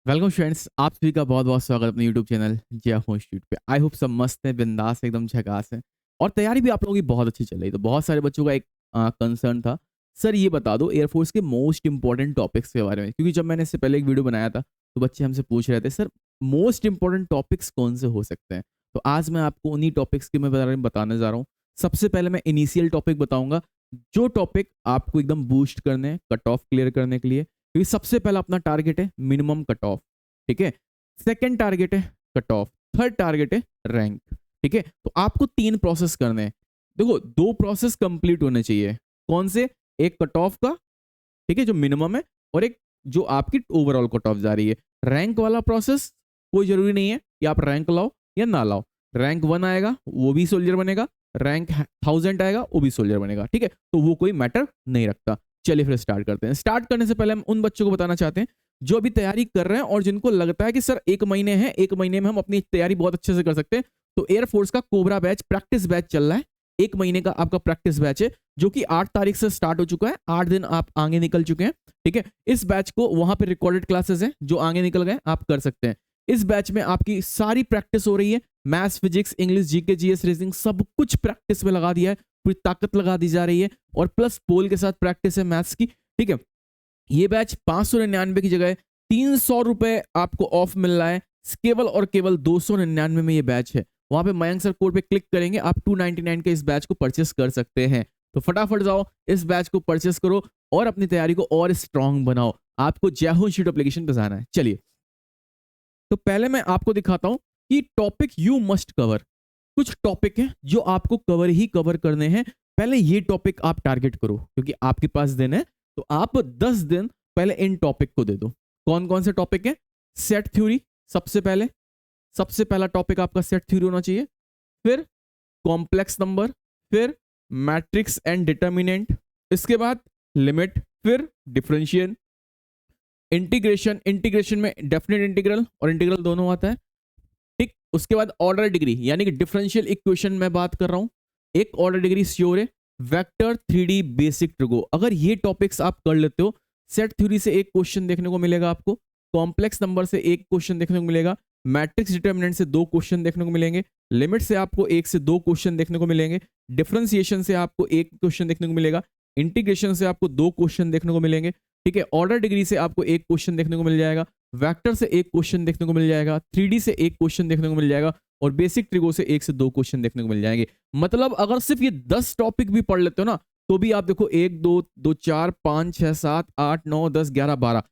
Welcome friends, आप सभी का बहुत बहुत स्वागत अपने यूट्यूब चैनल जय हो इंस्टीट्यूट पे। आई होप सब मस्त है, बिंदास है, एकदम झकास है और तैयारी भी आप लोगों की बहुत अच्छी चल रही है। तो बहुत सारे बच्चों का एक कंसर्न था, सर ये बता दो एयरफोर्स के मोस्ट इंपॉर्टेंट टॉपिक्स के बारे में, क्योंकि जब मैंने इससे पहले एक वीडियो बनाया था तो बच्चे हमसे पूछ रहे थे सर मोस्ट इंपॉर्टेंट टॉपिक्स कौन से हो सकते हैं। तो आज मैं आपको उन्हीं टॉपिक्स के बारे में बताने जा रहा हूँ। सबसे पहले मैं इनिशियल टॉपिक बताऊंगा, जो टॉपिक आपको एकदम बूस्ट करने हैं कट ऑफ क्लियर करने के लिए, क्योंकि सबसे पहला अपना टारगेट है मिनिमम कट ऑफ। ठीक है, सेकंड टारगेट है कट ऑफ, थर्ड टारगेट है रैंक। ठीक है, तो आपको 3 प्रोसेस करने हैं। देखो 2 प्रोसेस कंप्लीट होने चाहिए। कौन से? एक कट ऑफ का, ठीक है, जो मिनिमम है, और एक जो आपकी ओवरऑल कट ऑफ जा रही है। रैंक वाला प्रोसेस कोई जरूरी नहीं है कि आप रैंक लाओ या ना लाओ। रैंक 1 आएगा वो भी सोल्जर बनेगा, रैंक 1000 आएगा वो भी सोल्जर बनेगा। ठीक है, तो वो कोई मैटर नहीं रखता। चलिए फिर स्टार्ट करते हैं। स्टार्ट करने से पहले हम उन बच्चों को बताना चाहते हैं जो अभी तैयारी कर रहे हैं और जिनको लगता है कि सर 1 महीने है, 1 महीने में हम अपनी तैयारी बहुत अच्छे से कर सकते हैं। तो एयरफोर्स का कोबरा बैच प्रैक्टिस बैच चल रहा है। 1 महीने का आपका प्रैक्टिस बैच है, जो कि 8 तारीख से स्टार्ट हो चुका है। 8 दिन आप आगे निकल चुके हैं। ठीक है, इस बैच को वहां पे रिकॉर्डेड क्लासेस हैं, जो आगे निकल गए आप कर सकते हैं। इस बैच में आपकी सारी प्रैक्टिस हो रही है। Maths, physics, English, GK, GS, reasoning सब कुछ प्रैक्टिस में लगा दिया है। पूरी ताकत लगा दी जा रही है और प्लस पोल के साथ प्रैक्टिस है मैथ्स की। ठीक है, ये बैच 599 की जगह 300 रुपए आपको ऑफ मिल रहा है। केवल और केवल 299 में ये बैच है। वहां पे मयंक सर कोड पे क्लिक करेंगे, आप 299 के इस बैच को परचेस कर सकते हैं। तो फटाफट जाओ इस बैच को परचेस करो और अपनी तैयारी को और स्ट्रांग बनाओ। आपको जय हो इंस्टीट्यूट एप्लीकेशन पे जाना है। चलिए, तो पहले मैं आपको दिखाता हूं कि टॉपिक यू मस्ट कवर। कुछ टॉपिक हैं जो आपको कवर ही कवर करने हैं। पहले ये टॉपिक आप टारगेट करो, क्योंकि आपके पास दिन है, तो आप 10 दिन पहले इन टॉपिक को दे दो। कौन कौन से टॉपिक है? सेट थ्योरी सबसे पहला टॉपिक आपका सेट थ्योरी होना चाहिए। फिर कॉम्प्लेक्स नंबर, फिर मैट्रिक्स एंड डिटर्मिनेंट, इसके बाद लिमिट, फिर डिफरेंशियल, इंटीग्रेशन में डेफिनेट इंटीग्रल और इंटीग्रल दोनों आता है। ठीक, उसके बाद ऑर्डर डिग्री, यानी कि डिफरेंशियल इक्वेशन में बात कर रहा हूं। एक ऑर्डर डिग्री श्योर है। वेक्टर, 3D, बेसिक ट्रिगो, अगर ये टॉपिक्स आप कर लेते हो, सेट थ्योरी से एक क्वेश्चन देखने को मिलेगा आपको, कॉम्प्लेक्स नंबर से एक क्वेश्चन देखने को मिलेगा, मैट्रिक्स डिटर्मिनेंट से 2 क्वेश्चन देखने को मिलेंगे, लिमिट से आपको 1 से 2 क्वेश्चन देखने को मिलेंगे, डिफरेंशिएशन से आपको 1 क्वेश्चन देखने को मिलेगा, इंटीग्रेशन से आपको 2 क्वेश्चन देखने को मिलेंगे। ठीक है, ऑर्डर डिग्री से आपको 1 क्वेश्चन देखने को मिल जाएगा, वेक्टर से 1 क्वेश्चन देखने को मिल जाएगा, 3D से 1 क्वेश्चन देखने को मिल जाएगा और बेसिक ट्रिगो से 1 से 2 क्वेश्चन देखने को मिल जाएंगे। मतलब अगर सिर्फ ये 10 टॉपिक भी पढ़ लेते हो ना, तो भी आप देखो 1 2 2 4 5 6 7 8 9 10 11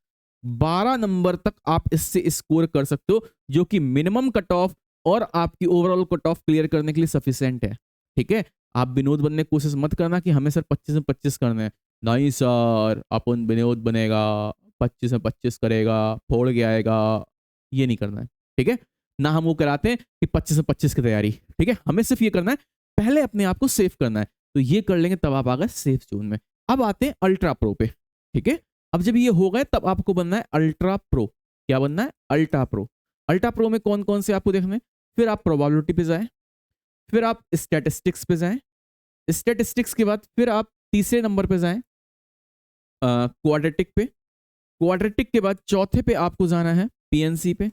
12 नंबर तक आप इससे स्कोर कर सकते हो, जो कि मिनिमम कट ऑफ और आपकी ओवरऑल कट ऑफ क्लियर करने के लिए सफिशिएंट है। ठीक है, आप विनोद बनने की कोशिश मत करना कि हमें सर 25 में 25 करने हैं। नहीं सर, अपन विनोद बनेगा, 25 में 25 करेगा, फोड़ के आएगा, ये नहीं करना है। ठीक है, ना हम वो कराते हैं कि 25 में 25 की तैयारी। ठीक है, हमें सिर्फ ये करना है, पहले अपने आप को सेफ करना है। तो ये कर लेंगे तब आप आ गए सेफ जोन में। अब आते हैं अल्ट्रा प्रो पे। ठीक है, अब जब ये हो गए तब आपको बनना है अल्ट्रा प्रो। क्या बनना है? Ultra pro. अल्ट्रा प्रो में कौन कौन से आपको देखने? फिर आप प्रोबेबिलिटी पे जाएं, फिर आप स्टैटिस्टिक्स पे जाएं, स्टैटिस्टिक्स के बाद फिर आप तीसरे नंबर पे जाएं क्वाड्रेटिक पे, क्वाड्रेटिक के बाद चौथे पे आपको जाना है पीएनसी पे,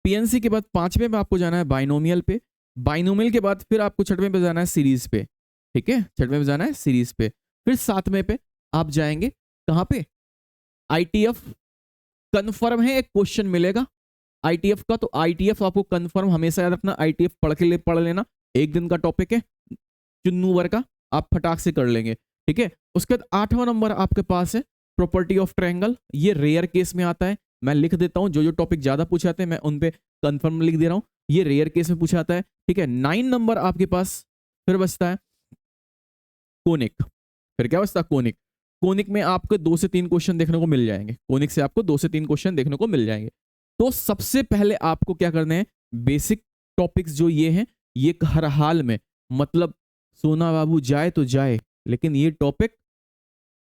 पीएनसी के बाद 5वें पे आपको जाना है बाइनोमियल पे, बाइनोमियल के बाद फिर आपको 6वें पे जाना है सीरीज पे। ठीक है, 6वें पे जाना है सीरीज पे, फिर 7वें पे आप जाएंगे कहां पे? आईटीएफ। कंफर्म है, एक क्वेश्चन मिलेगा आईटीएफ का, तो आईटीएफ आपको कंफर्म हमेशा याद रखना। आईटीएफ पढ़ लेना, 1 दिन का टॉपिक है, चुन्नू वर्ग का, आप फटाक से कर लेंगे। ठीक है, उसके बाद 8वां नंबर आपके पास है प्रॉपर्टी ऑफ ट्रायंगल। ये रेयर केस में आता है, मैं लिख देता हूं, जो जो टॉपिक ज्यादा पूछे जाते हैं मैं उन पे कंफर्म लिख दे रहा हूं, ये रेयर केस में पूछा जाता है। ठीक है, 9 नंबर आपके पास फिर बचता है कोनिक। फिर क्या बचता है? कोनिक। कोनिक में आपको 2 से 3 क्वेश्चन देखने को मिल जाएंगे, कोनिक से आपको 2 से 3 क्वेश्चन देखने को मिल जाएंगे। तो सबसे पहले आपको क्या करना है, बेसिक टॉपिक्स जो ये हैं, ये हर हाल में, मतलब सोना बाबू जाए तो जाए, लेकिन ये टॉपिक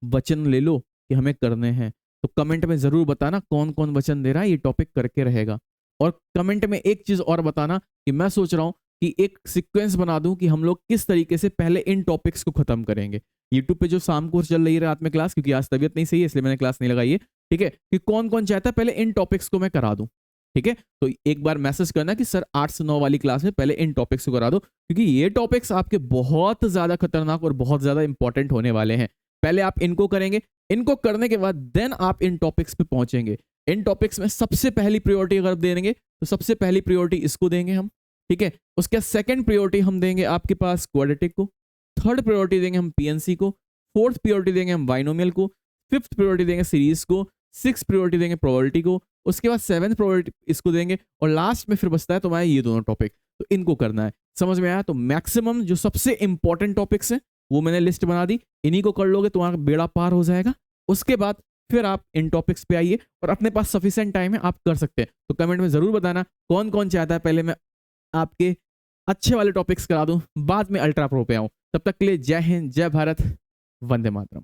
वचन ले लो कि हमें करने हैं। तो कमेंट में जरूर बताना कौन कौन वचन दे रहा है ये टॉपिक करके रहेगा। और कमेंट में एक चीज और बताना कि मैं सोच रहा हूं कि एक सीक्वेंस बना दूं कि हम लोग किस तरीके से पहले इन टॉपिक्स को खत्म करेंगे। यूट्यूब पे जो शाम को चल रही है रात में क्लास, क्योंकि आज तबीयत नहीं सही है इसलिए मैंने क्लास नहीं लगाई है, ठीक है, कि कौन कौन चाहता है पहले इन टॉपिक्स को मैं करा दूं, ठीक है। तो एक बार मैसेज करना कि सर 8 से 9 वाली क्लास में पहले इन टॉपिक्स को करा दो, क्योंकि ये टॉपिक्स आपके बहुत ज्यादा खतरनाक और बहुत ज्यादा इंपॉर्टेंट होने वाले हैं। पहले आप इनको करेंगे, इनको करने के बाद देन आप इन टॉपिक्स पे पहुंचेंगे। इन टॉपिक्स में सबसे पहली प्रायोरिटी अगर देंगे तो सबसे पहली प्रायोरिटी इसको देंगे हम, ठीक है। उसके सेकंड प्रायोरिटी हम देंगे आपके पास क्वाड्रेटिक को, थर्ड प्रायोरिटी देंगे हम पीएनसी को, फोर्थ प्रायोरिटी देंगे हम बाइनोमियल को, फिफ्थ प्रायोरिटी देंगे सीरीज को, सिक्स प्रायोरिटी देंगे प्रोबेबिलिटी को, उसके बाद सेवेंथ प्रायोरिटी इसको देंगे, और लास्ट में फिर बचता है तुम्हारे ये दोनों टॉपिक, तो इनको करना है। समझ में आया? तो मैक्सिमम जो सबसे इंपॉर्टेंट टॉपिक्स हैं वो मैंने लिस्ट बना दी, इन्हीं को कर लोगे तो तुम्हारा बेड़ा पार हो जाएगा। उसके बाद फिर आप इन टॉपिक्स पे आइए, और अपने पास सफिशिएंट टाइम है, आप कर सकते हैं। तो कमेंट में जरूर बताना कौन कौन चाहता है पहले मैं आपके अच्छे वाले टॉपिक्स करा दूं, बाद में अल्ट्रा प्रो पे आऊं। तब तक के लिए जय हिंद, जय भारत, वंदे मातरम।